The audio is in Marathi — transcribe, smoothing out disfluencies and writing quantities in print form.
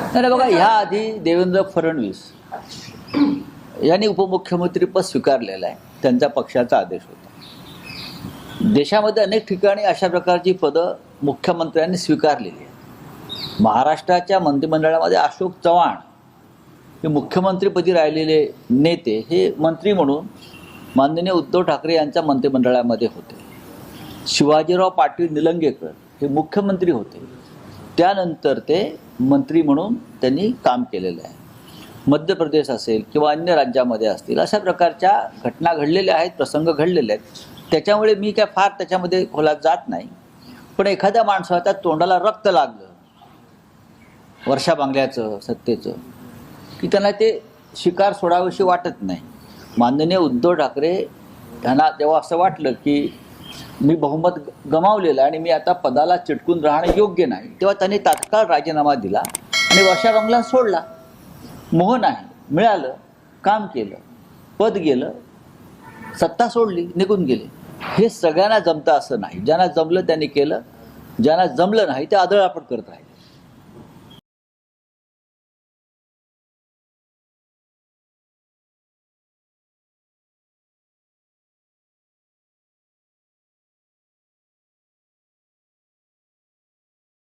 नाही बघा, ह्या आधी देवेंद्र फडणवीस यांनी उपमुख्यमंत्रीपद स्वीकारलेलं आहे. त्यांचा पक्षाचा आदेश होता. देशामध्ये अनेक ठिकाणी अशा प्रकारची पदं मुख्यमंत्र्यांनी स्वीकारलेली आहे. महाराष्ट्राच्या मंत्रिमंडळामध्ये अशोक चव्हाण हे मुख्यमंत्रीपदी राहिलेले नेते हे मंत्री म्हणून माननीय उद्धव ठाकरे यांच्या मंत्रिमंडळामध्ये होते. शिवाजीराव पाटील निलंगेकर हे मुख्यमंत्री होते, त्यानंतर ते मंत्री म्हणून त्यांनी काम केलेलं आहे. मध्य प्रदेश असेल किंवा अन्य राज्यामध्ये असतील अशा प्रकारच्या घटना घडलेल्या आहेत, प्रसंग घडलेले आहेत. त्याच्यामुळे मी काय फार त्याच्यामध्ये खोलात जात नाही. पण एखाद्या माणसाच्या तोंडाला रक्त लागलं वर्षा बांगल्याचं सत्तेचं की त्यांना ते शिकार सोडावीशी वाटत नाही. माननीय उद्धव ठाकरे यांना जेव्हा असं वाटलं की मी बहुमत गमावलेलं आणि मी आता पदाला चिटकून राहणं योग्य नाही, तेव्हा त्यांनी तात्काळ राजीनामा दिला आणि वर्षा बांगला सोडला. मोह नाही, मिळालं, काम केलं, पद गेलं, सत्ता सोडली, निघून गेले. हे सगळ्यांना जमतं असं नाही. ज्यांना जमलं त्यांनी केलं, ज्यांना जमलं नाही ते आदळआपट करत राहिले.